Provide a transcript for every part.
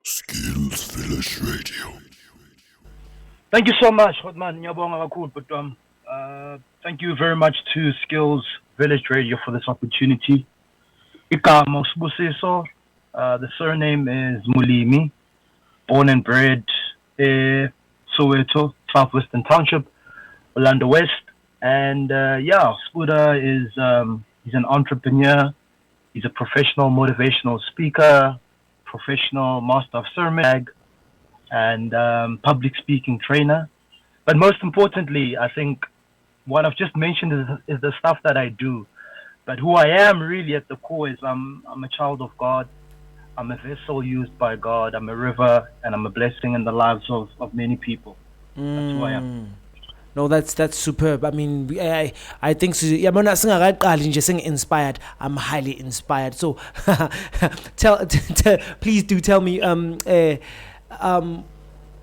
Skills Village Radio. Thank you so much, Hotman. Ngiyabonga kakhulu, but thank you very much to Skills Village Radio for this opportunity. Igama Sbusiso. The surname is Mulimi. Born and bred in Soweto, Southwestern Township, Orlando West. And Spuda is he's an entrepreneur. He's a professional motivational speaker, professional master of sermon, and public speaking trainer. But most importantly, I think what I've just mentioned is the stuff that I do. But who I am really at the core is I'm a child of God. I'm a vessel used by God. I'm a river, and I'm a blessing in the lives of many people. That's who I am. No, that's superb. I mean, I think so. Inspired. I'm highly inspired. So, please do tell me.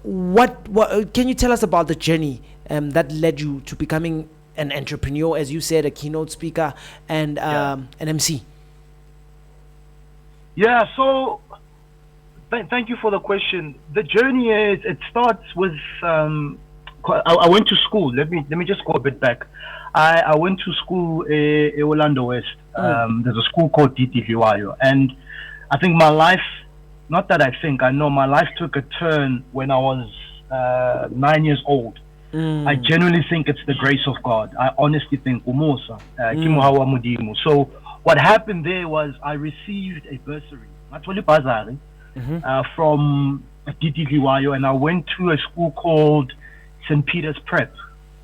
What can you tell us about the journey that led you to becoming an entrepreneur, as you said, a keynote speaker and an MC? Yeah. So, thank you for the question. The journey it starts with. I went to school. Let me just go a bit back. I went to school in Orlando West. There's a school called DTVYO, and I think my life, not that I know my life took a turn when I was 9 years old. I genuinely think it's the grace of God. I honestly think Umosa, Kimuhawa Mudimu. So what happened there was I received a bursary, actually bazari, from DTVYO, and I went to a school called St. Peter's Prep.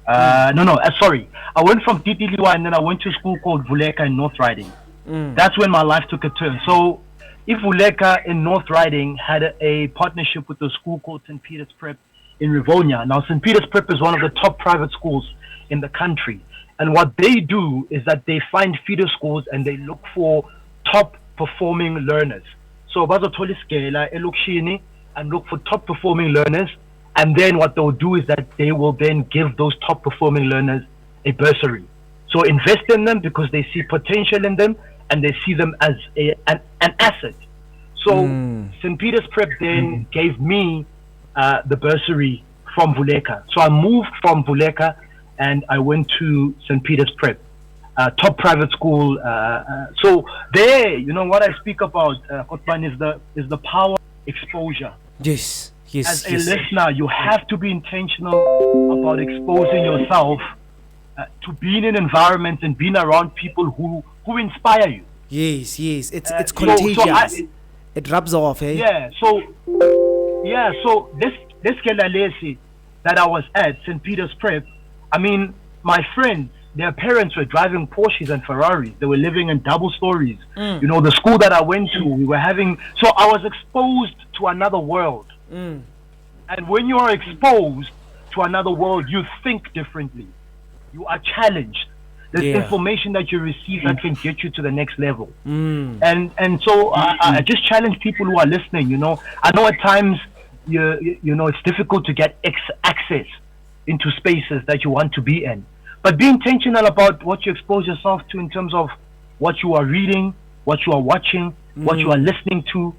Sorry. I went from DTLY and then I went to a school called Vuleka in North Riding. That's when my life took a turn. So if Vuleka in North Riding had a partnership with a school called St. Peter's Prep in Rivonia. Now, St. Peter's Prep is one of the top private schools in the country. And what they do is that they find feeder schools and they look for top performing learners. So bazothola isigela elokishini and look for top performing learners. And then what they'll do is that they will then give those top performing learners a bursary. So invest in them because they see potential in them and they see them as an asset. So St. Peter's Prep then gave me the bursary from Vuleka. So I moved from Vuleka and I went to St. Peter's Prep, top private school. So there, what I speak about, Kotban, is the power of exposure. Yes. As a listener, you have to be intentional about exposing yourself to being in environments and being around people who inspire you. Yes. It's contagious. It rubs off, eh? Yeah. So this Kelalesi that I was at St. Peter's Prep, I mean, my friends, their parents were driving Porsches and Ferraris. They were living in double stories. The school that I went to, we were having. So I was exposed to another world. And when you are exposed to another world, you think differently. You are challenged. There's information that you receive that can get you to the next level. And so I just challenge people who are listening. I know at times it's difficult to get access into spaces that you want to be in, but be intentional about what you expose yourself to in terms of what you are reading, what you are watching, what you are listening to.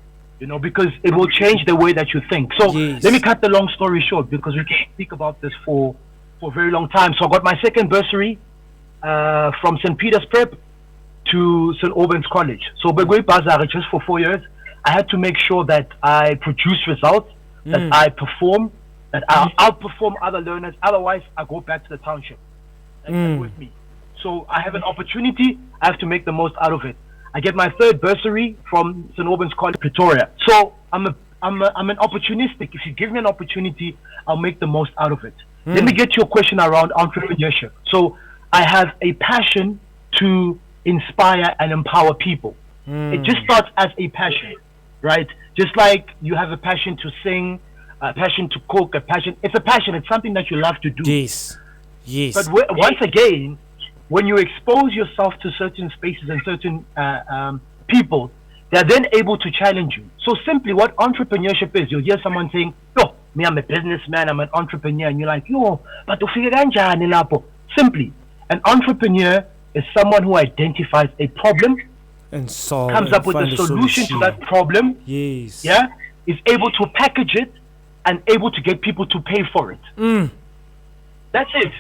Because it will change the way that you think. So let me cut the long story short because we can speak about this for a very long time. So I got my second bursary from St. Peter's Prep to St. Albans College. So Begwe Bazar, just for 4 years, I had to make sure that I produce results, that I perform, that I outperform other learners. Otherwise, I go back to the township and with me. So I have an opportunity. I have to make the most out of it. I get my third bursary from St. Albans College, Pretoria. So I'm an opportunistic. If you give me an opportunity, I'll make the most out of it. Let me get to your question around entrepreneurship. So I have a passion to inspire and empower people. It just starts as a passion, right? Just like you have a passion to sing, a passion to cook, it's a passion. It's something that you love to do. Yes. But once again, when you expose yourself to certain spaces and certain people, they're then able to challenge you. So simply what entrepreneurship is, you'll hear someone saying, yo, me, I'm a businessman, I'm an entrepreneur. And you're like, yo, but simply, an entrepreneur is someone who identifies a problem and comes up with a solution to that problem. Yes. Yeah. is able to package it and able to get people to pay for it. That's it.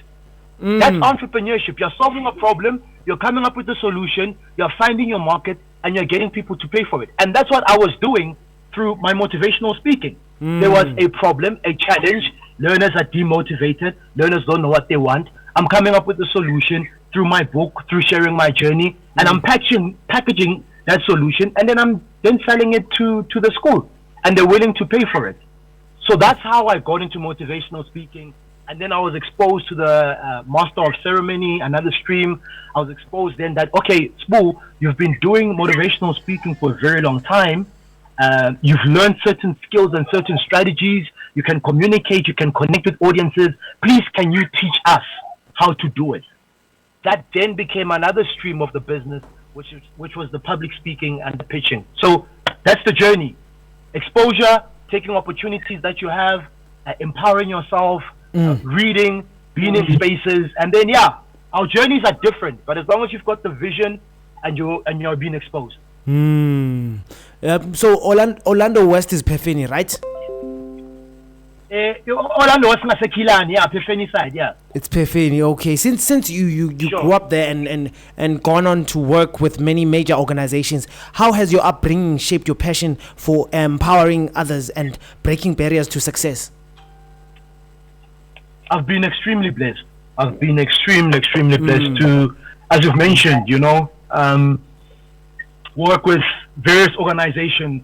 That's entrepreneurship. You're solving a problem, you're coming up with a solution, you're finding your market, and you're getting people to pay for it. And that's what I was doing through my motivational speaking. There was a problem, a challenge. Learners are demotivated. Learners don't know what they want. I'm coming up with a solution through my book, through sharing my journey, and I'm packaging that solution, and then I'm selling it to the school, and they're willing to pay for it. So that's how I got into motivational speaking. And then I was exposed to the Master of Ceremony, another stream. I was exposed then that, okay, Sbu, you've been doing motivational speaking for a very long time. You've learned certain skills and certain strategies. You can communicate, you can connect with audiences. Please, can you teach us how to do it? That then became another stream of the business, which was the public speaking and the pitching. So that's the journey. Exposure, taking opportunities that you have, empowering yourself, reading, being in spaces, and then our journeys are different. But as long as you've got the vision and you're being exposed. So Orlando West is Pefeni, right? Orlando West Nasekilani, Pefeni side, It's Pefeni, okay. Since you Sure. grew up there and gone on to work with many major organizations, how has your upbringing shaped your passion for empowering others and breaking barriers to success? I've been extremely blessed. I've been extremely blessed to, as you've mentioned, work with various organizations,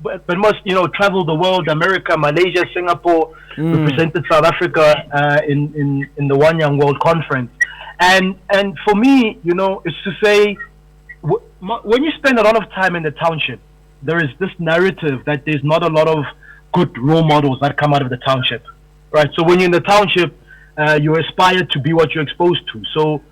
but most, travel the world, America, Malaysia, Singapore, represented South Africa in the One Young World Conference. And for me, it's to say, when you spend a lot of time in the township, there is this narrative that there's not a lot of good role models that come out of the township, right? So when you're in the township, you aspire to be what you're exposed to. So,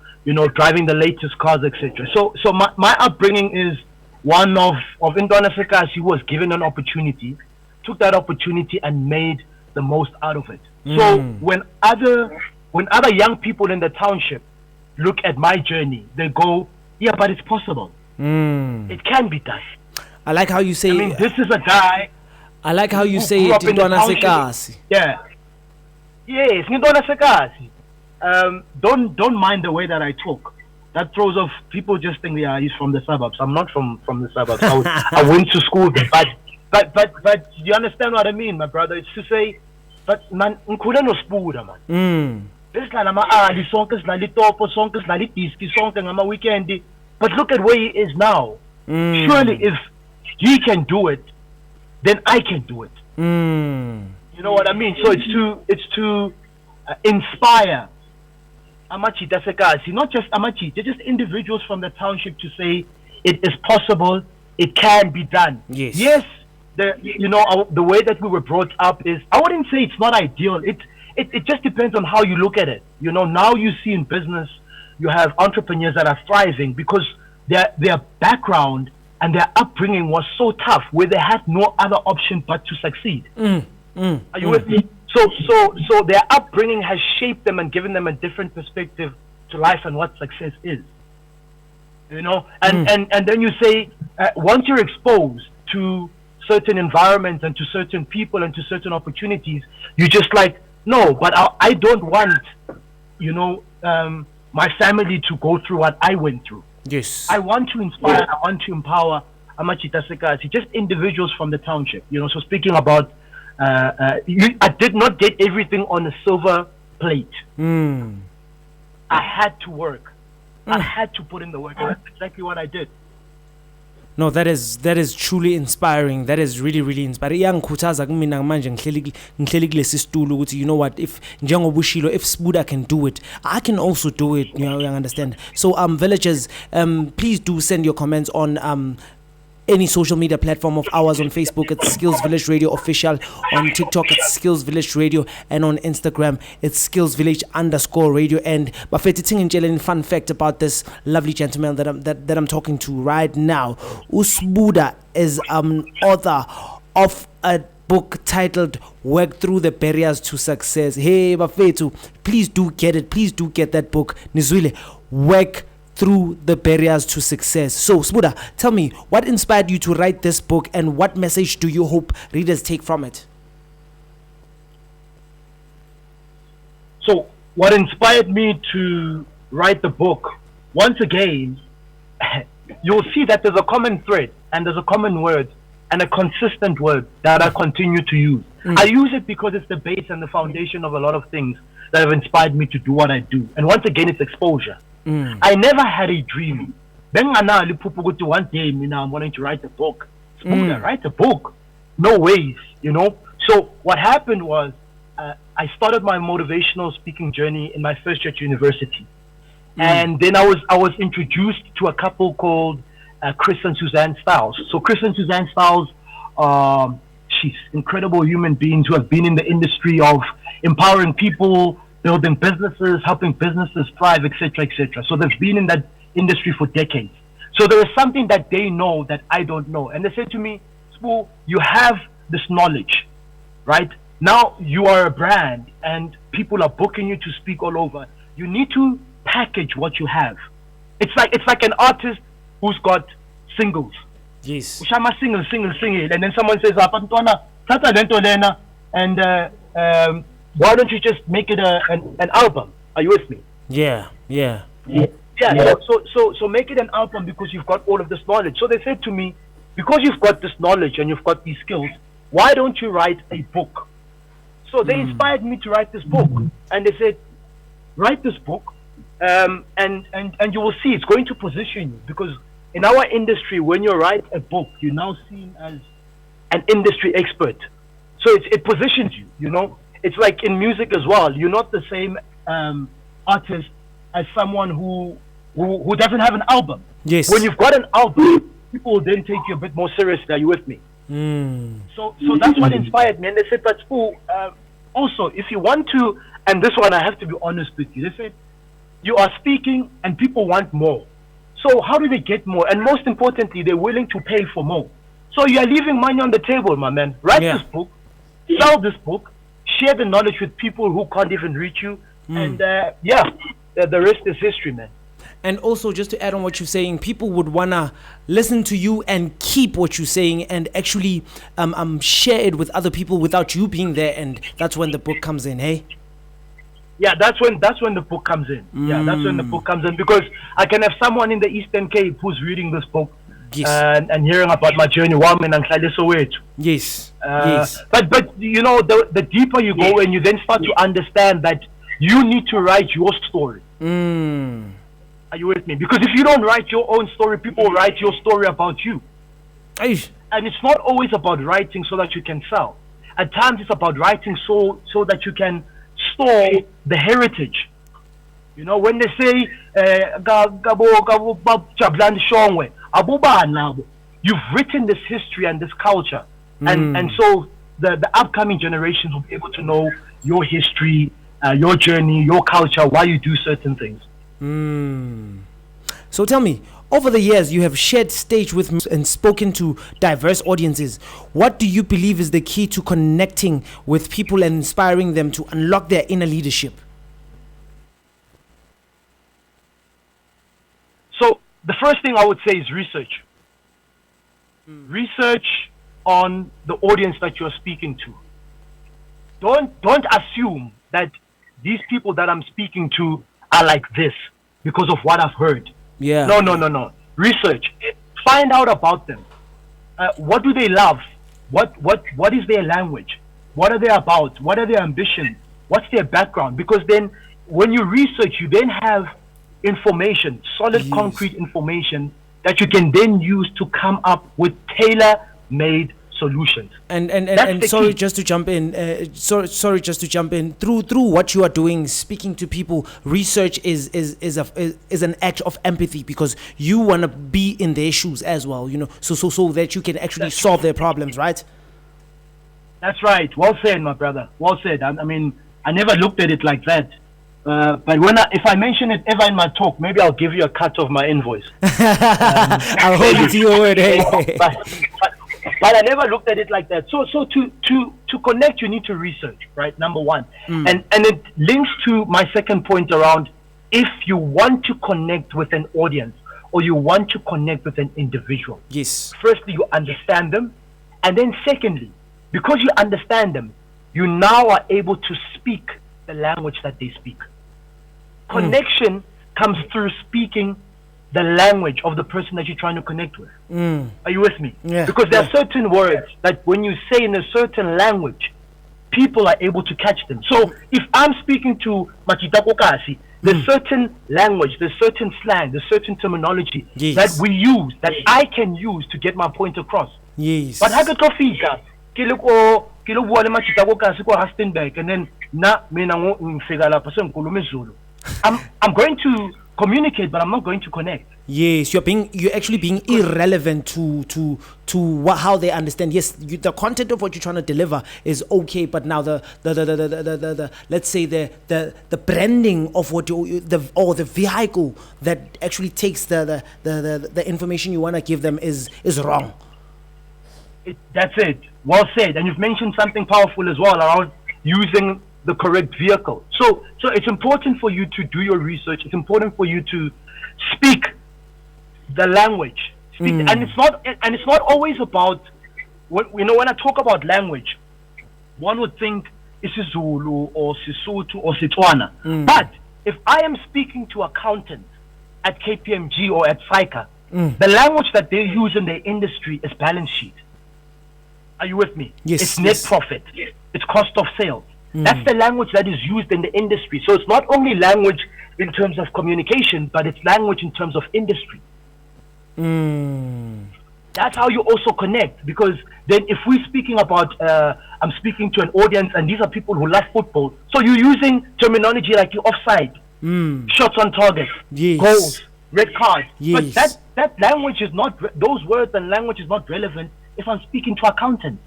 driving the latest cars, etc. So my upbringing is one of Indwana Sekas, who was given an opportunity, took that opportunity and made the most out of it. So when other young people in the township look at my journey, they go, yeah, but it's possible. It can be done. I like how you say. I mean, this is a guy. I like how you say grew up in the Indwana township. Sekas. Yeah. Yes, Indwana Sekas. Don't mind the way that I talk. That throws off people. Just think, he's from the suburbs. I'm not from the suburbs. I went to school there, but you understand what I mean, my brother? It's to say, but man, nkule no spuda man. This like the songs like the top songs like the disc songs and weekend. But look at where he is now. Surely, if he can do it, then I can do it. You know what I mean? So it's to inspire Amachi Dasekasi, not just Amachi, they're just individuals from the township to say it is possible, it can be done. Yes, the way that we were brought up is, I wouldn't say it's not ideal. It just depends on how you look at it. Now you see in business, you have entrepreneurs that are thriving because their background and their upbringing was so tough, where they had no other option but to succeed. Are you with me? So their upbringing has shaped them and given them a different perspective to life and what success is. And then you say, once you're exposed to certain environments and to certain people and to certain opportunities, you just like, no, but I don't want, my family to go through what I went through. Yes. I want to inspire, I want to empower Amachita Sekasi, just individuals from the township. So speaking about, I did not get everything on a silver plate. I had to work. I had to put in the work. That's exactly what I did. No, that is truly inspiring. That is really, really inspiring. Iyangikhuthaza kumina manje ngihleli kulesi situlo ukuthi, you know what, if njengobushilo, if Sbuda can do it, I can also do it. You understand? So villagers, please do send your comments on any social media platform of ours. On Facebook, it's Skills Village Radio Official. On TikTok, it's Skills Village Radio. And on Instagram, it's Skills Village _radio. And Bafeti fun fact about this lovely gentleman that I'm talking to right now. Sbuda is author of a book titled Work Through the Barriers to Success. Hey Bafetu, please do get it. Please do get that book. Nizwile, Work through the barriers to success. So, Sbuda, tell me, what inspired you to write this book, and what message do you hope readers take from it? So, what inspired me to write the book, once again, you'll see that there's a common thread and there's a common word and a consistent word that I continue to use. I use it because it's the base and the foundation of a lot of things that have inspired me to do what I do. And once again, it's exposure. I never had a dream. Then one day, I'm wanting to write a book. Write a book? No ways, you know. So what happened was, I started my motivational speaking journey in my first year at university, and then I was introduced to a couple called Chris and Suzanne Stiles. So Chris and Suzanne Stiles, she's incredible human beings who have been in the industry of empowering people, building businesses, helping businesses thrive, etc., etc. So they've been in that industry for decades. So there is something that they know that I don't know, and they said to me, "Sbu, you have this knowledge, right? Now you are a brand and people are booking you to speak all over. You need to package what you have. It's like an artist who's got singles. Yes. Ushama single, and then someone says, "Apantwana, tata lento lena," and why don't you just make it an album? Are you with me? Yeah. So make it an album because you've got all of this knowledge. So they said to me, because you've got this knowledge and you've got these skills, why don't you write a book? So they inspired me to write this book, and they said, write this book, and you will see it's going to position you, because in our industry, when you write a book, you're now seen as an industry expert. So it positions you, you know. It's like in music as well. You're not the same artist as someone who doesn't have an album. Yes. When you've got an album, people will then take you a bit more seriously. Are you with me? So that's what inspired me. And they said, but also, if you want to, and this one I have to be honest with you, they said, you are speaking and people want more. So how do they get more? And most importantly, they're willing to pay for more. So you are leaving money on the table, my man. Write this book, sell this book, share the knowledge with people who can't even reach you. And the rest is history, man. And also, just to add on what you're saying, people would wanna listen to you and keep what you're saying and actually share it with other people without you being there, and that's when the book comes in, hey? Yeah, that's when the book comes in. Yeah, that's when the book comes in, because I can have someone in the Eastern Cape who's reading this book and hearing about my journey. Yes. But you know, the deeper you go and you then start to understand that you need to write your story. Are you with me? Because if you don't write your own story, people write your story about you. And it's not always about writing so that you can sell. At times it's about writing so that you can store the heritage. You know, when they say you've written this history and this culture, and so the upcoming generations will be able to know your history, your journey, your culture, why you do certain things. So tell me, over the years you have shared stage with and spoken to diverse audiences. What do you believe is the key to connecting with people and inspiring them to unlock their inner leadership? So the first thing I would say is research. Research on the audience that you're speaking to. Don't assume that these people that I'm speaking to are like this because of what I've heard. Yeah. No. Research. Find out about them. What do they love? What is their language? What are they about? What are their ambitions? What's their background? Because then when you research, you then have information, solid, concrete information that you can then use to come up with tailor-made solutions. And sorry, just to jump in. Sorry, just to jump in. Through what you are doing, speaking to people, research is an act of empathy, because you want to be in their shoes as well. You know, so that you can actually solve their problems, right? That's right. Well said, my brother. Well said. I mean, I never looked at it like that. But if I mention it ever in my talk, maybe I'll give you a cut of my invoice. I'll hold you to your word. Hey. But I never looked at it like that. So to connect, you need to research, right? Number one. And it links to my second point around if you want to connect with an audience or you want to connect with an individual. Yes. Firstly, you understand them. And then secondly, because you understand them, you now are able to speak the language that they speak. Connection comes through speaking the language of the person that you're trying to connect with. Are you with me? Yeah. Because there are certain words that when you say in a certain language, people are able to catch them. So if I'm speaking to Machita Kokasi, there's certain language, there's certain slang, there's certain terminology that we use, that I can use to get my point across. Yes. But how to fika? Kilo bua le Machita Kokasi ko Rustenburg, and then na mina ngo ngifika lapha sengikhuluma isiZulu. I'm going to communicate, but I'm not going to connect. Yes, you're actually being irrelevant to how they understand. Yes, the content of what you're trying to deliver is okay, but now the let's say the branding of what the vehicle that actually takes the information you want to give them is wrong. That's it. Well said. And you've mentioned something powerful as well around using the correct vehicle. So it's important for you to do your research. It's important for you to speak the language. And it's not always about when I talk about language, one would think it's Zulu or Sesotho or Setswana. But if I am speaking to accountants at KPMG or at FICA, the language that they use in their industry is balance sheet. Are you with me? Yes. It's net profit. It's cost of sales. That's the language that is used in the industry. So it's not only language in terms of communication, but it's language in terms of industry. That's how you also connect. Because then if we're speaking about, I'm speaking to an audience and these are people who love football. So you're using terminology like you're offside, shots on target, goals, red cards. But that language is not, those words and language is not relevant if I'm speaking to accountants.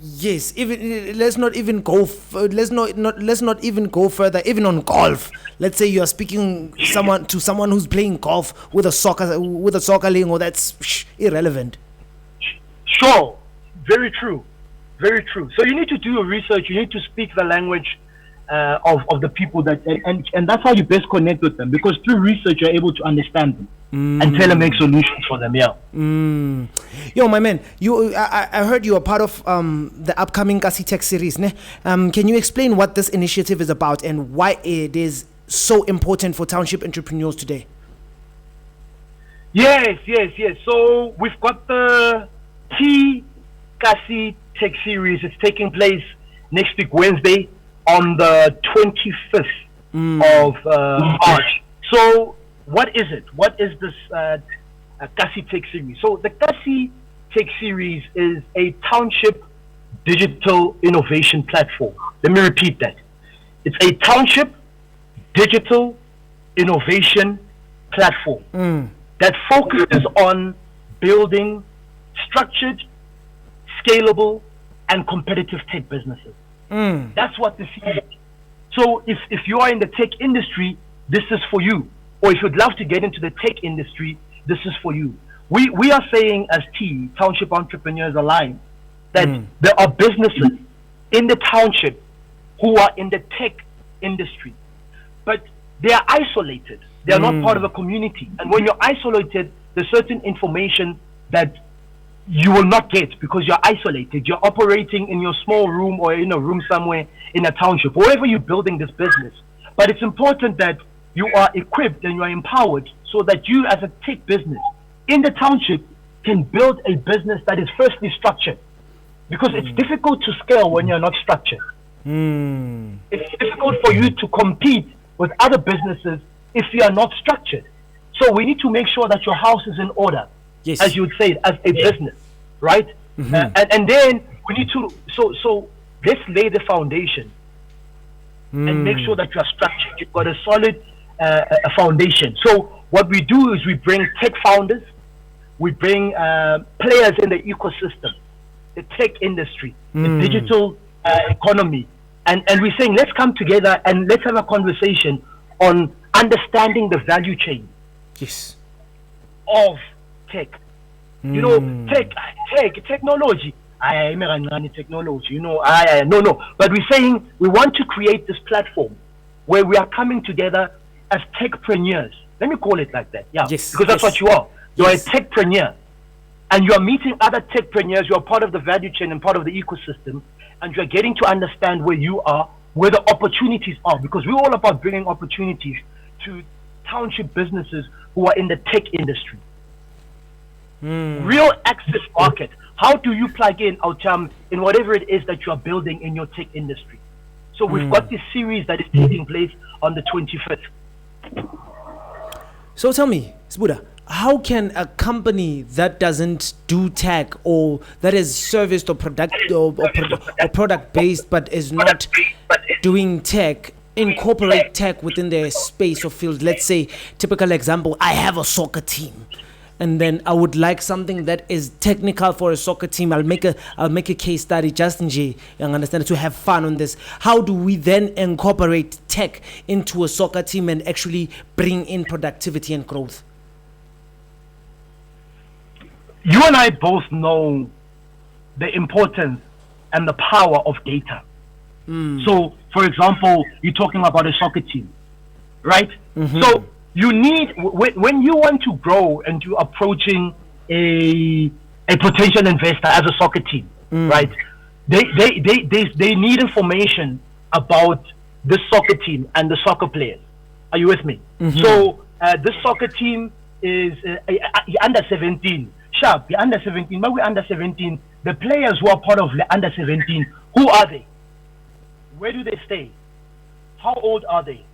Yes, even let's not even go further. Even on golf, let's say you are speaking to someone who's playing golf with a soccer lingo, that's irrelevant. Sure, very true. So you need to do your research. You need to speak the language of the people that, and that's how you best connect with them, because through research you're able to understand them and tailor-make solutions for them. Yo, my man, I heard you are part of the upcoming Kasi Tech series, ne? Can you explain what this initiative is about and why it is so important for township entrepreneurs today? Yes. So we've got the Kasi Tech series. It's taking place next week, Wednesday, on the 25th of March. So what is it? What is this Kasi Tech series? So the Kasi Tech series is a township digital innovation platform. Let me repeat that. It's a township digital innovation platform that focuses on building structured, scalable, and competitive tech businesses. That's what this is. So if you are in the tech industry, this is for you. Or if you'd love to get into the tech industry, this is for you. We are saying as Township Entrepreneurs Alliance, that there are businesses in the township who are in the tech industry, but they are isolated. They are not part of a community. And when you're isolated, there's certain information that you will not get because you're isolated. You're operating in your small room or in a room somewhere in a township, wherever you're building this business. But it's important that you are equipped and you are empowered so that you as a tech business in the township can build a business that is firstly structured. Because it's difficult to scale when you're not structured. It's difficult for you to compete with other businesses if you are not structured. So we need to make sure that your house is in order, as you would say, as a business, right? And then we need to, so let's lay the foundation and make sure that you are structured. You've got a solid a foundation. So what we do is we bring tech founders, we bring players in the ecosystem, the tech industry, the digital economy, and we're saying let's come together and let's have a conversation on understanding the value chain of tech. You know, technology. Technology. You know, no. But we're saying we want to create this platform where we are coming together as techpreneurs. Let me call it like that. Yeah, Yes, because that's yes. what you are. You're Yes. a techpreneur, and you are meeting other techpreneurs. You are part of the value chain and part of the ecosystem, and you are getting to understand where you are, where the opportunities are. Because we're all about bringing opportunities to township businesses who are in the tech industry. Real access market. How do you plug in Autam in whatever it is that you are building in your tech industry? So we've got this series that is taking place on the 25th. So tell me, Sbuda, how can a company that doesn't do tech or that is serviced or product or product based but is not doing tech incorporate tech within their space or field? Let's say, typical example, I have a soccer team, and then I would like something that is technical for a soccer team. I'll make a case study just in J and understand to have fun on this. How do we then incorporate tech into a soccer team and actually bring in productivity and growth? You and I both know the importance and the power of data. So, for example, you're talking about a soccer team, right? So you need, when you want to grow and you're approaching a potential investor as a soccer team, right? They need information about the soccer team and the soccer players. Are you with me? So this soccer team is under 17. Sharp, the under 17. But we're under 17. The players who are part of the under 17, who are they? Where do they stay? How old are they?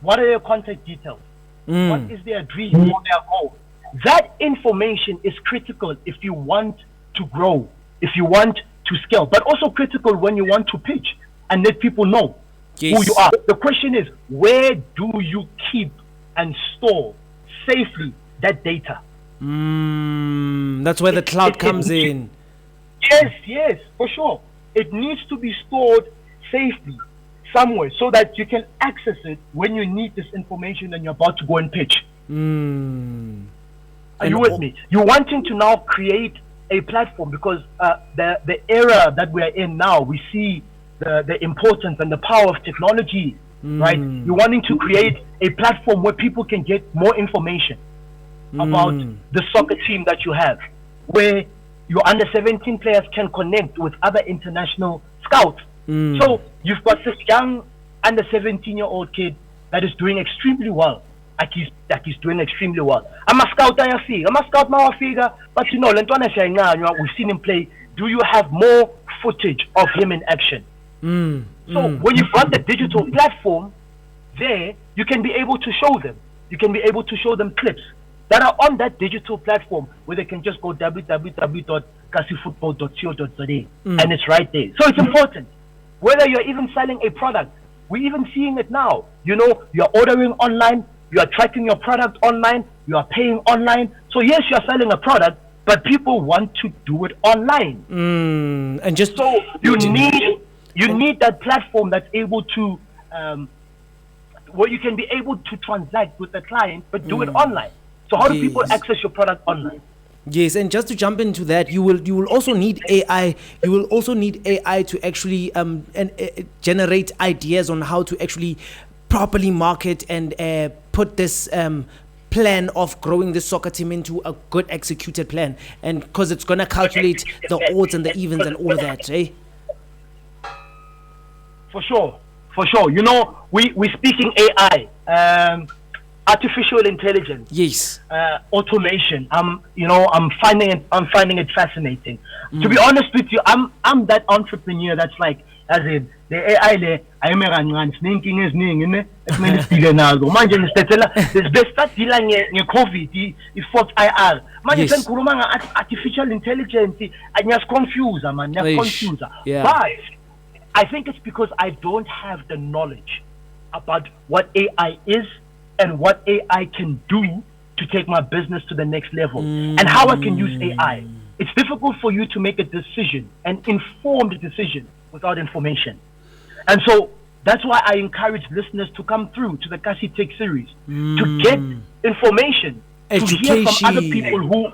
What are their contact details? What is their dream or their goal? That information is critical if you want to grow, if you want to scale, but also critical when you want to pitch and let people know who you are. The question is, where do you keep and store safely that data? That's where the cloud comes in. Yes, for sure. It needs to be stored safely somewhere so that you can access it when you need this information and you're about to go and pitch. Are you with me? You're wanting to now create a platform because the era that we are in now, we see the importance and the power of technology, right? You're wanting to create a platform where people can get more information about the soccer team that you have, where your under 17 players can connect with other international scouts. So you've got this young under 17-year-old kid that is doing extremely well. He's doing extremely well. I'm a scout now figure, but you know, we've seen him play. Do you have more footage of him in action? So when you've got the digital platform there, you can be able to show them. You can be able to show them clips that are on that digital platform where they can just go www.kasifootball.co.za and it's right there. So it's important. Whether you're even selling a product, we're even seeing it now. You know, you're ordering online, you are tracking your product online, you are paying online. So yes, you're selling a product, but people want to do it online. And just so you need that platform that's able to where you can be able to transact with the client, but do it online. So how do people access your product online? Yes, and just to jump into that, you will also need AI. You will also need AI to actually generate ideas on how to actually properly market and put this plan of growing this soccer team into a good executed plan. And because it's gonna calculate the odds and the evens and all of that, eh? For sure. You know, we're speaking AI. Artificial intelligence, yes, automation. I'm finding it fascinating. To be honest with you, I'm that entrepreneur that's like, as in the AI le ayime thinking is ning ekumele sibheke nazo manje nisithethela besithatha dila nge-COVID i-fourth IR manje sengikhuluma nga-artificial intelligence ngiyasiconfuse man, ngiyasiconfuse. But I think it's because I don't have the knowledge about what AI is and what AI can do to take my business to the next level and how I can use AI. It's difficult for you to make a decision, an informed decision, without information. And so that's why I encourage listeners to come through to the Kasi Tech series to get information, education, to hear from other people who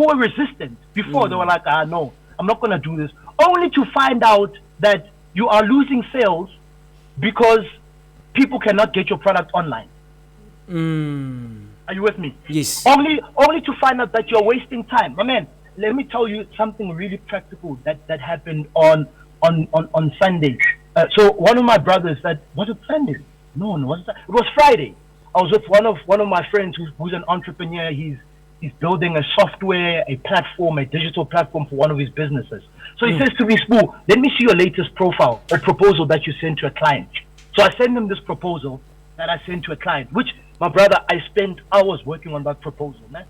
were resistant before. They were like, no, I'm not going to do this. Only to find out that you are losing sales because people cannot get your product online. Are you with me? Yes. Only to find out that you're wasting time. My man, let me tell you something really practical that happened on Sunday. So one of my brothers, that was it Sunday? No, was it was Friday. I was with one of my friends who's an entrepreneur. He's building a software, a platform, a digital platform for one of his businesses. So he says to me, Spoo, let me see your latest profile or proposal that you sent to a client. So I send him this proposal that I sent to a client, which, my brother, I spent hours working on that proposal, man.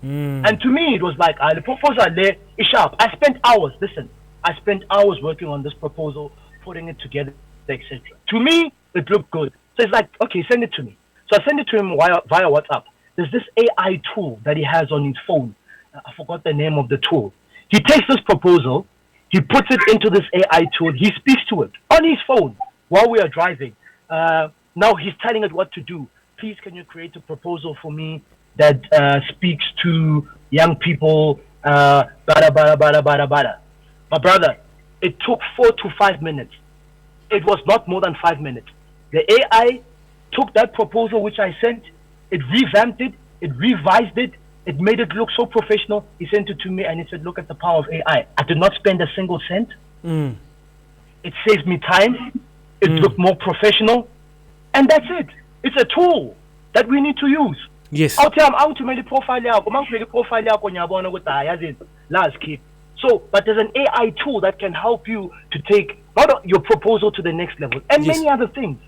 And to me, it was like, the proposal there is sharp. I spent hours, listen, I spent hours working on this proposal, putting it together, etc. To me, it looked good. So it's like, okay, send it to me. So I send it to him via WhatsApp. There's this AI tool that he has on his phone. I forgot the name of the tool. He takes this proposal, he puts it into this AI tool, he speaks to it on his phone while we are driving. Now he's telling it what to do. Please, can you create a proposal for me that speaks to young people, bada, bada, bada, bada, bada. My brother, it took 4 to 5 minutes. It was not more than 5 minutes. The AI took that proposal which I sent, it revamped it, it revised it, it made it look so professional. He sent it to me and he said, look at the power of AI. I did not spend a single cent. It saved me time. It looked more professional. And that's it. It's a tool that we need to use. Yes. I'll tell him how to make the profile last kid. So, but there's an AI tool that can help you to take your proposal to the next level and many other things.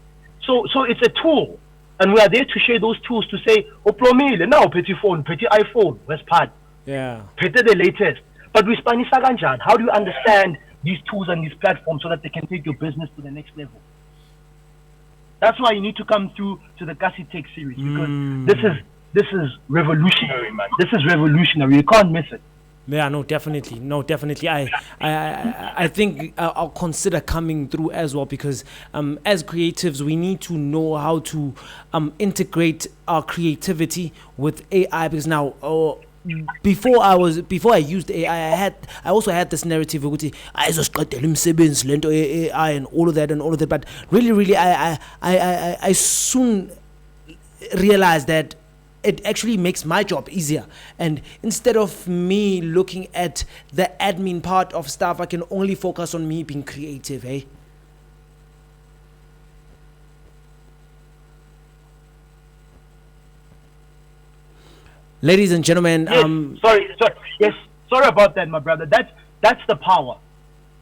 So it's a tool. And we are there to share those tools to say, Oplomile, now petty phone, petty iPhone, where's pad? Yeah. Petty the latest. But with Spanish Saganjan, how do you understand these tools and these platforms so that they can take your business to the next level? That's why you need to come through to the Kasi Tech series, because this is revolutionary, man. This is revolutionary. You can't miss it. Yeah, no, definitely. I think I'll consider coming through as well, because as creatives, we need to know how to integrate our creativity with AI. Because now, before I used AI, I also had this narrative of AI and all of that. But really, I soon realized that it actually makes my job easier. And instead of me looking at the admin part of stuff, I can only focus on me being creative, eh? Ladies and gentlemen, sorry about that, my brother. That's the power.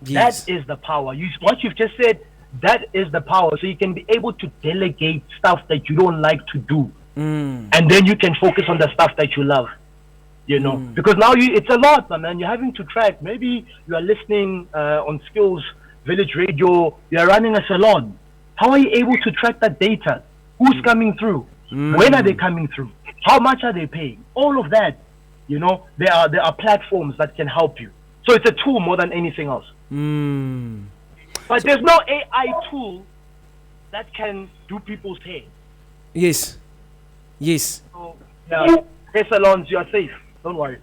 Yes. That is the power. What you've just said, that is the power. So you can be able to delegate stuff that you don't like to do. And then you can focus on the stuff that you love, because now it's a lot, man. You're having to track. Maybe you are listening on Skills Village Radio. You're running a salon. How are you able to track that data? Who's coming through? When are they coming through? How much are they paying? All of that, there are platforms that can help you. So it's a tool more than anything else. But there's no AI tool that can do people's hair. Yes. So, hair salons, you are safe. Don't worry.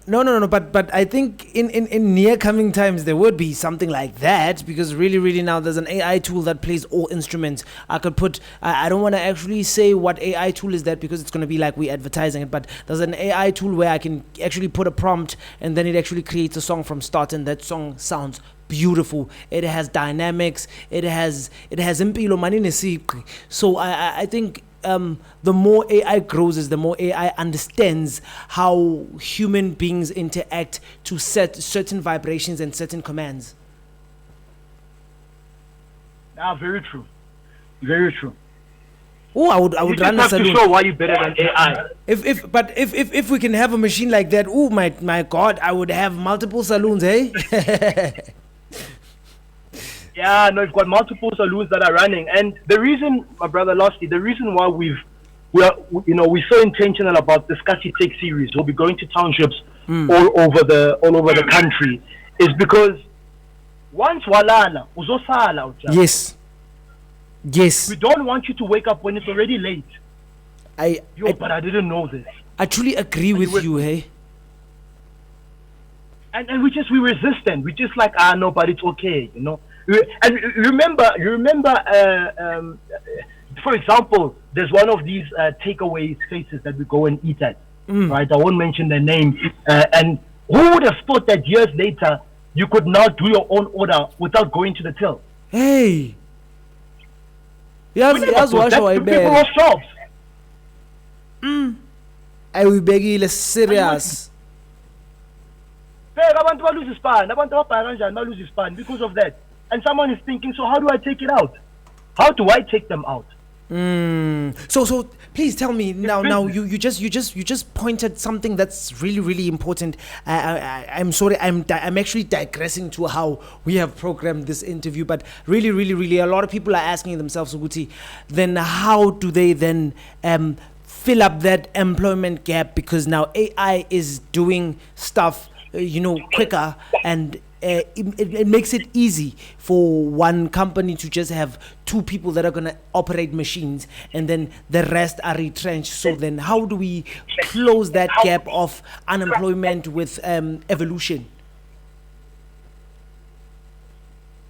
No. But I think in near coming times there would be something like that, because really now there's an AI tool that plays all instruments. I could put. I don't want to actually say what AI tool is that, because it's going to be like we advertising it. But there's an AI tool where I can actually put a prompt and then it actually creates a song from start, and that song sounds beautiful. It has dynamics. It has impilo manine siqi. So I think the more AI grows is the more AI understands how human beings interact to set certain vibrations and certain commands. Very true. Very true. Oh, I would run a salon. You just have to show why you're better than AI. If we can have a machine like that, oh my God, I would have multiple saloons, eh? Yeah, no, we've got multiple salons that are running, and the reason, my brother, lastly, the reason why we're so intentional about this Kasi Tech series. We'll be going to townships all over the country, is because once walala uzosala. Yes. We don't want you to wake up when it's already late. But I didn't know this. I truly agree with you, hey. And we're resistant. We're just like, no, but it's okay, And you remember, for example, there's one of these takeaway spaces that we go and eat at, right? I won't mention their name. And who would have thought that years later you could now do your own order without going to the till? Hey. We never thought that. People lost jobs. Ayibekile serious. Abantu balose ispan, abantu ababhaya kanjani balose ispan because of that. And someone is thinking, so how do I take it out? How do I take them out? So please tell me now you just pointed something that's really important. I'm sorry, I'm actually digressing to how we have programmed this interview, but really a lot of people are asking themselves, Uguti, then how do they then fill up that employment gap, because now AI is doing stuff quicker, and it makes it easy for one company to just have two people that are going to operate machines, and then the rest are retrenched. So then how do we close that gap of unemployment with evolution?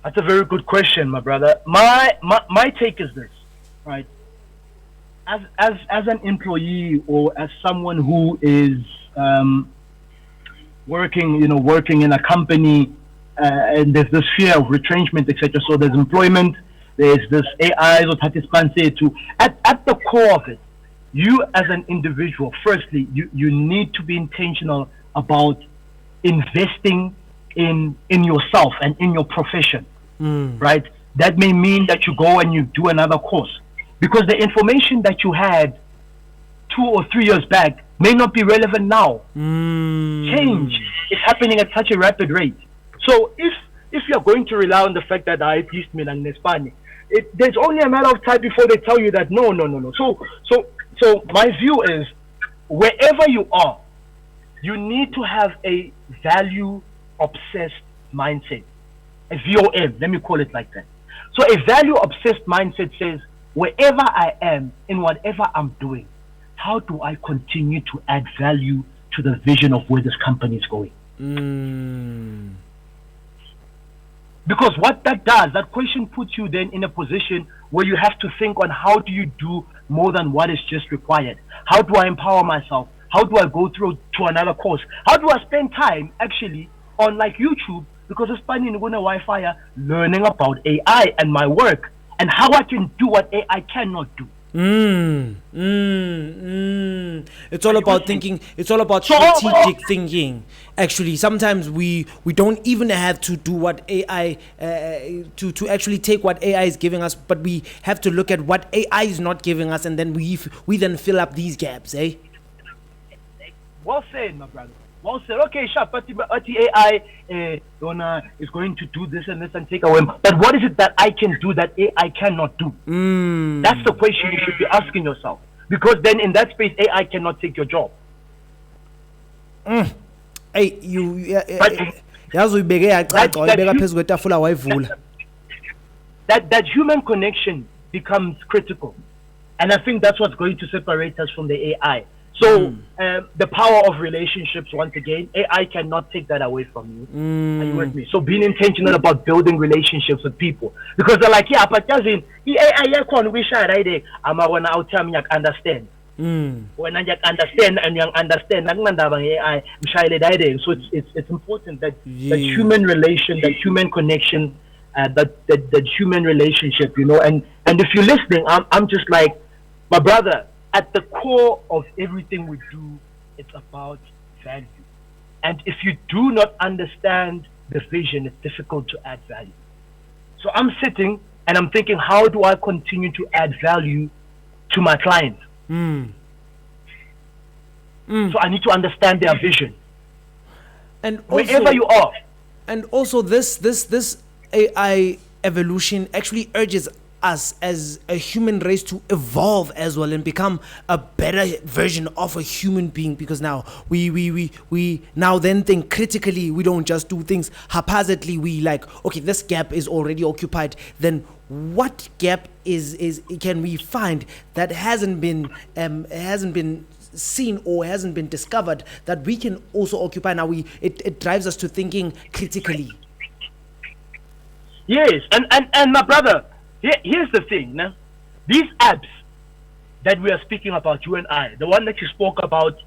That's a very good question, my brother. My take is this, right? As an employee, or as someone who is working in a company, and there's this fear of retrenchment, etc. So there's employment, there's this AI, at the core of it, you as an individual, firstly, you need to be intentional about investing in yourself and in your profession, right? That may mean that you go and you do another course, because the information that you had 2 or 3 years back may not be relevant now. Change is happening at such a rapid rate. So if you're going to rely on the fact that I pleased me and Spanish, there's only a matter of time before they tell you that no. So my view is, wherever you are, you need to have a value obsessed mindset, a VOM. Let me call it like that. So a value obsessed mindset says, wherever I am, in whatever I'm doing, how do I continue to add value to the vision of where this company is going? Because what that does, that question puts you then in a position where you have to think on, how do you do more than what is just required? How do I empower myself? How do I go through to another course? How do I spend time actually on like YouTube, because it's finding in Wi-Fi, learning about AI and my work, and how I can do what AI cannot do. It's all about thinking. It's all about strategic thinking. Actually, sometimes we don't even have to do what AI to actually take what AI is giving us, but we have to look at what AI is not giving us, and then we then fill up these gaps, eh? Well said, my brother. Well said. Okay, sure, but AI is going to do this and this and take away. But what is it that I can do that AI cannot do? That's the question you should be asking yourself. Because then in that space, AI cannot take your job. Hey, that human connection becomes critical. And I think that's what's going to separate us from the AI. So the power of relationships, once again, AI cannot take that away from you. Are you with me? So being intentional about building relationships with people, because they're like, yeah, but doesn't AI I'm gonna understand. When I understand and young understand, AI, so it's important that that human relation, that human connection, that human relationship, and if you're listening, I'm just like, my brother. At the core of everything we do, it's about value. And if you do not understand the vision, it's difficult to add value. So I'm sitting and I'm thinking, how do I continue to add value to my client? So I need to understand their vision. And also, wherever you are. And also this AI evolution actually urges us as a human race to evolve as well and become a better version of a human being, because now we now then think critically. We don't just do things haphazardly. We like, okay, this gap is already occupied, then what gap is can we find that hasn't been seen or hasn't been discovered that we can also occupy? Now it drives us to thinking critically. Yes, and my brother, here's the thing, nah? These apps that we are speaking about, you and I, the one that you spoke about,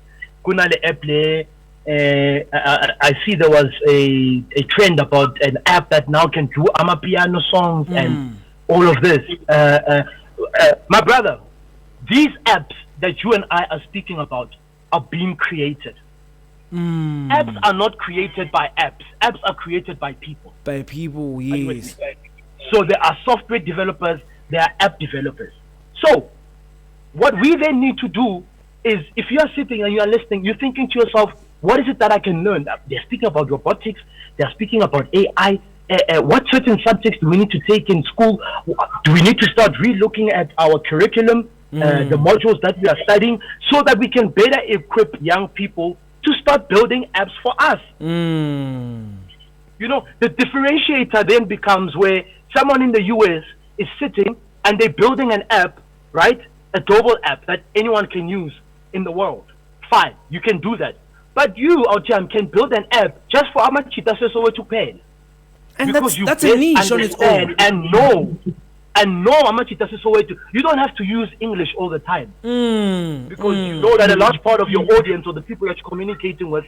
Kunale Apple. I see there was a trend about an app that now can do amapiano songs and all of this. My brother, these apps that you and I are speaking about are being created. Apps are not created by apps. Apps are created by people. By people, yes. So there are software developers, there are app developers. So what we then need to do is, if you are sitting and you are listening, you're thinking to yourself, what is it that I can learn? They're speaking about robotics, they're speaking about AI. What certain subjects do we need to take in school? Do we need to start re-looking at our curriculum, the modules that we are studying, so that we can better equip young people to start building apps for us? You know, the differentiator then becomes where someone in the US is sitting and they're building an app, right? A global app that anyone can use in the world. Fine, you can do that. But you, Otiam, can build an app just for Amachita Sesowe to pay. And that's a niche on its own. And know Amachita Sesowe to. You don't have to use English all the time. Because you know that a large part of your audience or the people that you're communicating with,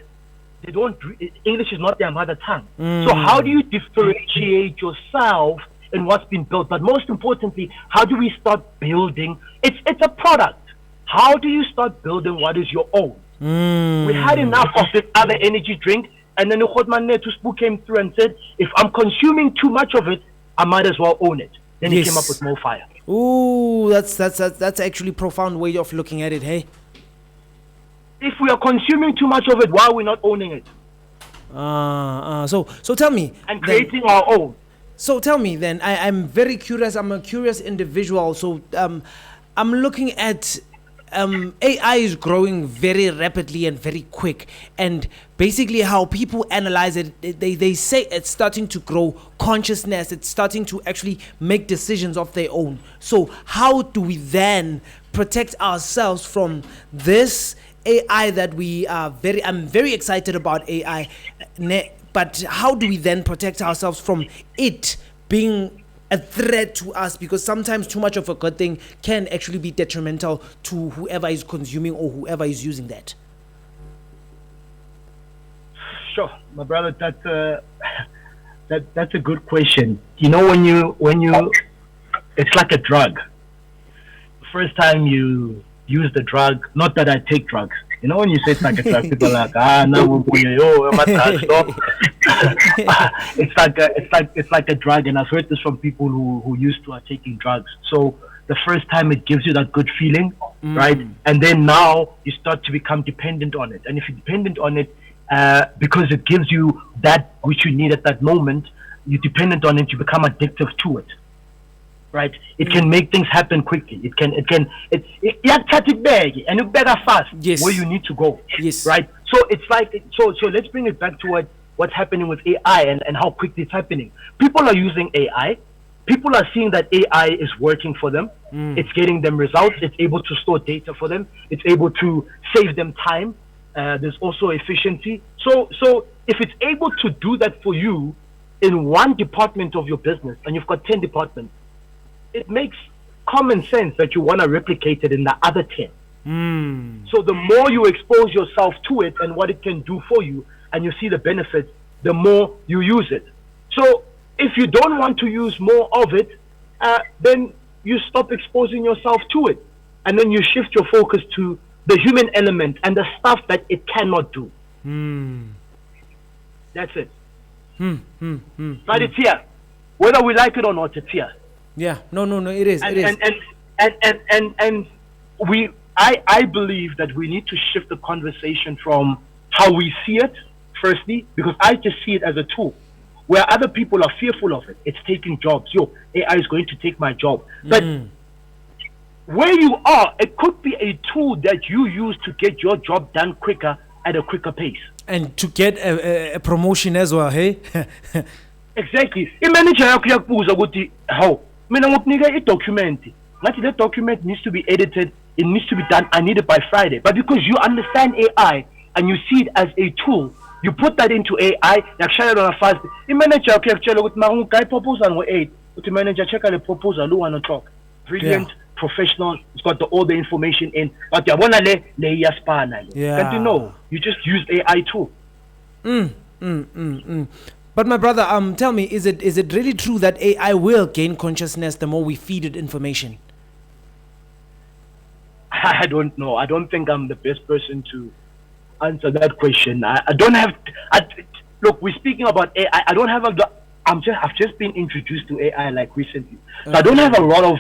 they don't. English is not their mother tongue. So how do you differentiate yourself in what's been built? But most importantly, how do we start building? It's a product. How do you start building what is your own? We had enough of this other energy drink, and then Ukhotman Netuspu came through and said, if I'm consuming too much of it, I might as well own it. Then he came up with more fire. Ooh, that's actually a profound way of looking at it, hey? If we are consuming too much of it, why are we not owning it? So tell me. And creating our own. So tell me then, I'm very curious, I'm a curious individual, so I'm looking at AI is growing very rapidly and very quick, and basically how people analyze it, they say it's starting to grow consciousness, it's starting to actually make decisions of their own. So how do we then protect ourselves from this AI that I'm very excited about AI, but how do we then protect ourselves from it being a threat to us? Because sometimes too much of a good thing can actually be detrimental to whoever is consuming or whoever is using that. Sure, my brother, that's a good question. You know, when you it's like a drug. The first time you use the drug, not that I take drugs. You know, when you say it's like a drug, people are like, now I'm a stop. It's like a drug, and I've heard this from people who used to are taking drugs. So the first time it gives you that good feeling, right? And then now you start to become dependent on it. And if you're dependent on it, because it gives you that which you need at that moment, you're dependent on it, you become addictive to it. Right, it can make things happen quickly. It can cut it back and you better fast. Yes. Where you need to go. Yes. Right. So it's like so let's bring it back to what's happening with AI and how quickly it's happening. People are using AI. People are seeing that AI is working for them. It's getting them results. It's able to store data for them. It's able to save them time. There's also efficiency. So if it's able to do that for you in one department of your business, and you've got 10 departments, it makes common sense that you want to replicate it in the other 10. So the more you expose yourself to it and what it can do for you, and you see the benefits, the more you use it. So if you don't want to use more of it, then you stop exposing yourself to it. And then you shift your focus to the human element and the stuff that it cannot do. That's it. But it's here. Whether we like it or not, it's here. Yeah, no, it is. And I believe that we need to shift the conversation from how we see it, firstly, because I just see it as a tool. Where other people are fearful of it, it's taking jobs. AI is going to take my job. But where you are, it could be a tool that you use to get your job done quicker at a quicker pace. And to get a promotion as well, hey? Exactly. Imanager yakho iyakubuza ukuthi how mina ngokunika i-document ngathi the document needs to be edited, it needs to be done, I need it by Friday. But because you understand AI and you see it as a tool, you put that into AI, yakushayela on a fast. Imanager yakho iyakutshela ukuthi mangungaya proposal ngo-8 uthi manager check le proposal u-1 o'clock. brilliant professional. It's got all the information in. But Can't you know? You just use AI too. But my brother, tell me, is it really true that AI will gain consciousness the more we feed it information? I don't know. I don't think I'm the best person to answer that question. I don't have. Look, we're speaking about AI. I don't have a. I've just been introduced to AI like recently, so I don't have a lot of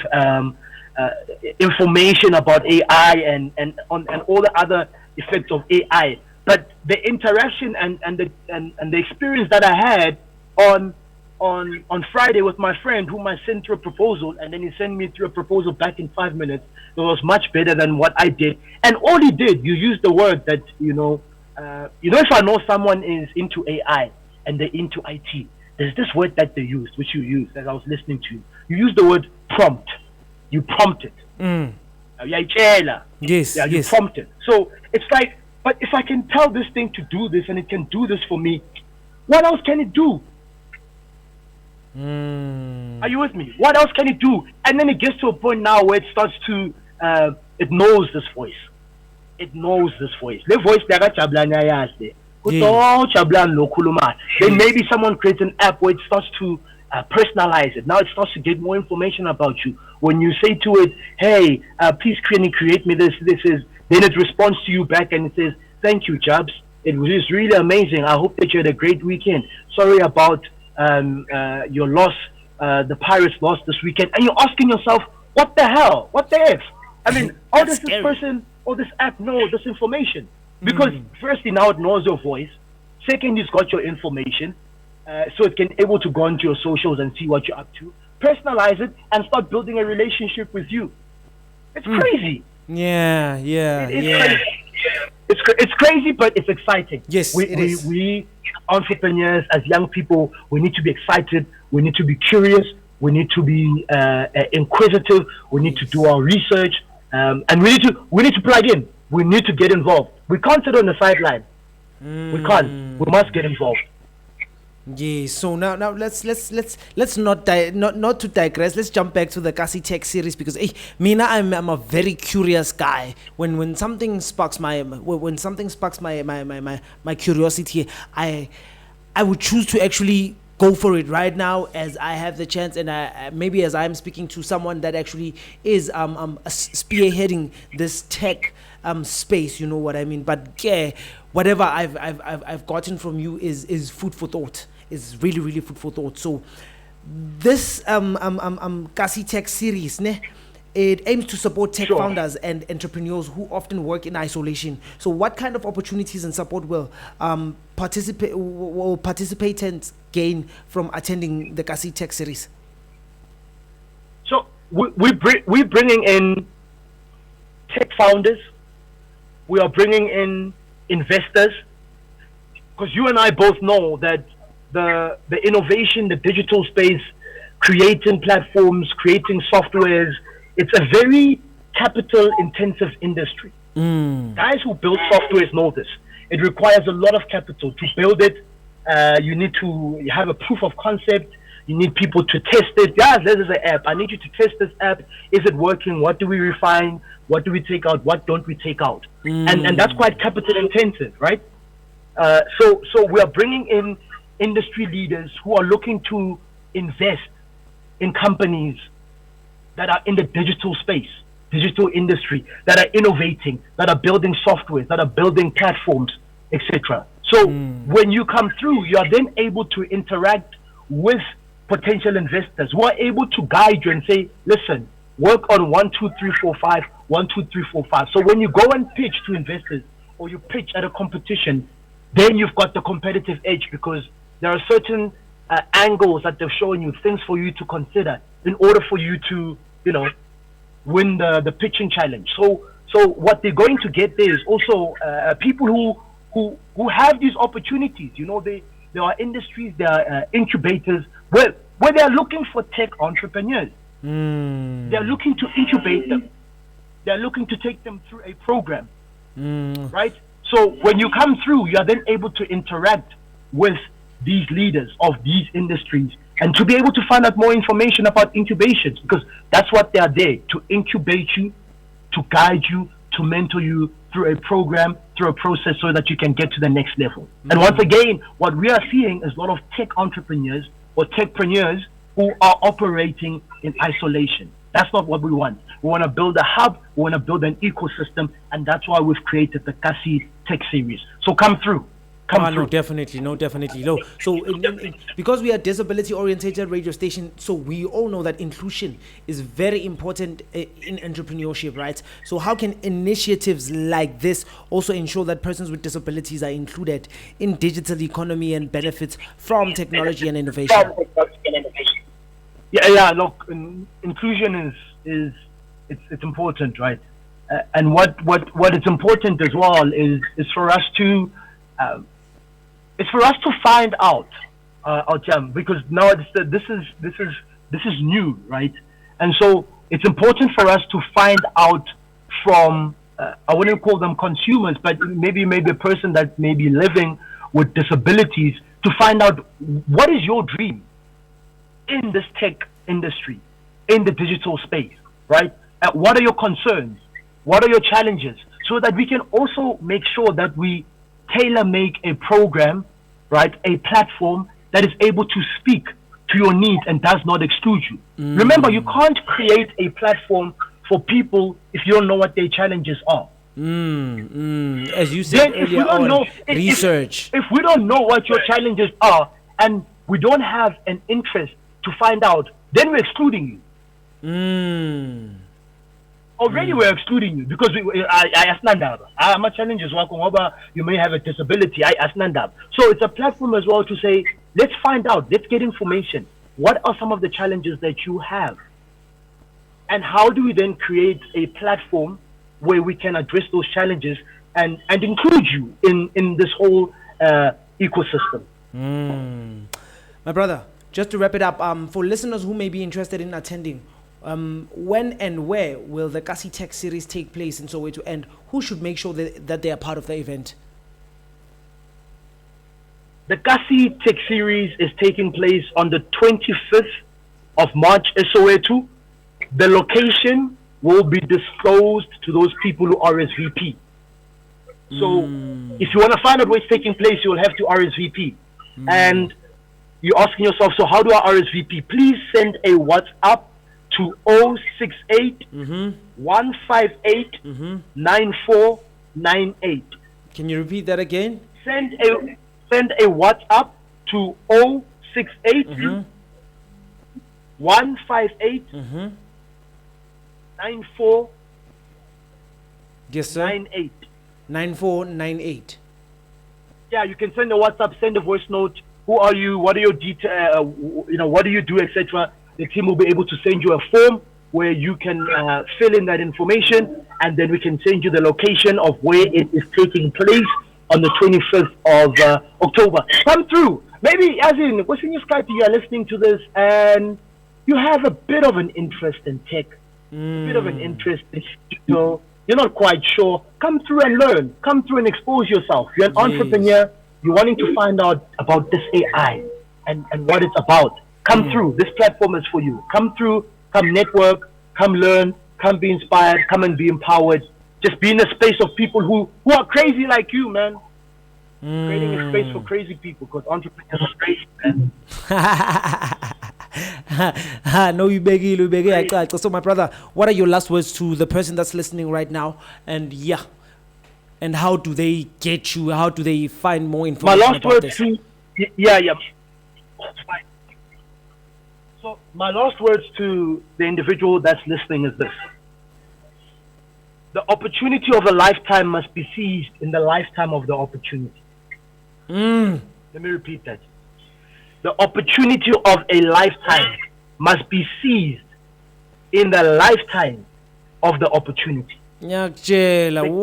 information about AI and all the other effects of AI. But the interaction and the experience that I had on Friday with my friend, whom I sent through a proposal, and then he sent me through a proposal back in 5 minutes. It was much better than what I did. And all he did, you used the word that if I know someone is into AI and they're into IT, there's this word that they used, which you used as I was listening to you. You used the word prompt. You prompted. Yes. You prompted. So it's like, but if I can tell this thing to do this and it can do this for me, what else can it do? Are you with me? What else can it do? And then it gets to a point now where it starts to, it knows this voice. It knows this voice. The voice then maybe someone creates an app where it starts to personalize it. Now it starts to get more information about you. When you say to it, hey, please create me this is, then it responds to you back and it says, thank you, Jobs. It was really amazing. I hope that you had a great weekend. Sorry about your loss. The Pirates lost this weekend. And you're asking yourself, what the hell? What the F? I mean, how does this person or this app know this information? Because firstly, now it knows your voice. Second, it's got your information. So it can able to go into your socials and see what you're up to. Personalize it and start building a relationship with you. It's crazy. Yeah. Crazy. It's crazy, but it's exciting. Yes, it is. We entrepreneurs, as young people, we need to be excited. We need to be curious. We need to be inquisitive. We need to do our research, and we need to plug in. We need to get involved. We can't sit on the sideline. We can't. We must get involved. Yeah, so now let's not to digress. Let's jump back to the Kasi Tech series because Mina, I'm a very curious guy. When something sparks my curiosity, I would choose to actually go for it right now as I have the chance, and maybe as I'm speaking to someone that actually is spearheading this tech space. You know what I mean? But yeah, whatever I've gotten from you is food for thought. Is really, really food for thought. So this Kasi Tech series, it aims to support tech founders and entrepreneurs who often work in isolation. So what kind of opportunities and support will participants gain from attending the Kasi Tech series? So we're bringing in tech founders. We are bringing in investors, because you and I both know that the innovation, the digital space, creating platforms, creating softwares, it's a very capital intensive industry. Guys who build softwares know this. It requires a lot of capital to build it. You need to have a proof of concept. You need people to test it. Guys, this is an app. I need you to test this app. Is it working? What do we refine? What do we take out? What don't we take out? And that's quite capital intensive, right? So we are bringing in industry leaders who are looking to invest in companies that are in the digital space, digital industry, that are innovating, that are building software, that are building platforms, etc. So when you come through, you are then able to interact with potential investors who are able to guide you and say, listen, work on 1, 2, 3, 4, 5, 1, 2, 3, 4, 5. So when you go and pitch to investors or you pitch at a competition, then you've got the competitive edge, because there are certain angles that they're showing you, things for you to consider in order for you to, win the pitching challenge. So what they're going to get there is also people who have these opportunities. There are industries, there are incubators where they are looking for tech entrepreneurs. They're looking to incubate them. They're looking to take them through a program, right? So when you come through, you are then able to interact with these leaders of these industries and to be able to find out more information about incubations, because that's what they are there, to incubate you, to guide you, to mentor you through a program, through a process, so that you can get to the next level. And once again, what we are seeing is a lot of tech entrepreneurs or techpreneurs who are operating in isolation. That's not what we want. We want to build a hub, we want to build an ecosystem, and that's why we've created the Kasi Tech Series. So come through. No, definitely. So, because we are disability-oriented radio station, so we all know that inclusion is very important in entrepreneurship, right? So, how can initiatives like this also ensure that persons with disabilities are included in digital economy and benefits from technology and innovation? Yeah. Look, inclusion is it's important, right? And what is important as well is for us to. It's for us to find out, because now this is new, right? And so it's important for us to find out from I wouldn't call them consumers, but maybe a person that may be living with disabilities, to find out what is your dream in this tech industry, in the digital space, right? What are your concerns? What are your challenges? So that we can also make sure that we tailor make a program, right, a platform that is able to speak to your needs and does not exclude you. Remember, you can't create a platform for people if you don't know what their challenges are. As you said earlier on, research. If we don't know what your challenges are and we don't have an interest to find out, then we're excluding you. Already we're excluding you because my challenges, you may have a disability. So it's a platform as well to say, let's find out, let's get information. What are some of the challenges that you have? And how do we then create a platform where we can address those challenges and include you in this whole ecosystem? My brother, just to wrap it up, for listeners who may be interested in attending, when and where will the Kasi Tech Series take place in Soweto, and who should make sure that they are part of the event? The Kasi Tech Series is taking place on the 25th of March in Soweto. The location will be disclosed to those people who RSVP. So if you want to find out where it's taking place, you will have to RSVP. And you're asking yourself, so how do I RSVP? Please send a WhatsApp to 068 158 9498. Can you repeat that again? Send a WhatsApp to 068 158 9498. Yes, sir. 9498. Yeah, you can send a WhatsApp, send a voice note. Who are you? What are your details? What do you do, etc. The team will be able to send you a form where you can fill in that information, and then we can send you the location of where it is taking place on the 25th of October. Come through. Maybe, as in, what's in your Skype, you are listening to this and you have a bit of an interest in tech, a bit of an interest in digital. You're not quite sure. Come through and learn. Come through and expose yourself. You're an entrepreneur. You're wanting to find out about this AI and what it's about. Come through. This platform is for you. Come through. Come network. Come learn. Come be inspired. Come and be empowered. Just be in a space of people who are crazy like you, man. Creating a space for crazy people, because entrepreneurs are crazy, man. No, you beg. So, my brother, what are your last words to the person that's listening right now? And and how do they get you? How do they find more information? My last words this? to So my last words to the individual that's listening is this: the opportunity of a lifetime must be seized in the lifetime of the opportunity. Let me repeat that. The opportunity of a lifetime must be seized in the lifetime of the opportunity. The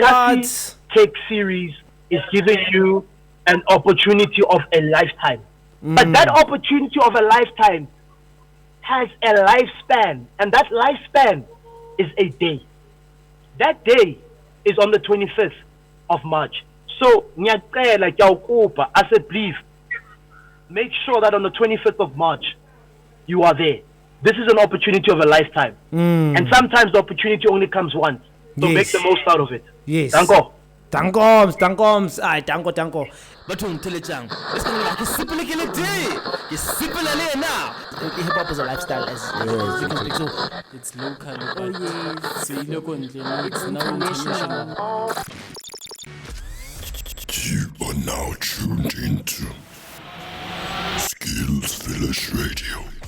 Kasi Tech Series is giving you an opportunity of a lifetime. But that opportunity of a lifetime has a lifespan, and that lifespan is a day. That day is on the 25th of March. So, I said, please, make sure that on the 25th of March, you are there. This is an opportunity of a lifetime. And sometimes the opportunity only comes once. So Yes. make the most out of it. Yes. Danko. Dankoms. Ay, danko. But on Telechang, it's going to be like a simple day. You simple now. Hip hop is a lifestyle, as you can speak. So It's local. Oh yes. So it's international. You are now tuned into Skills Village Radio.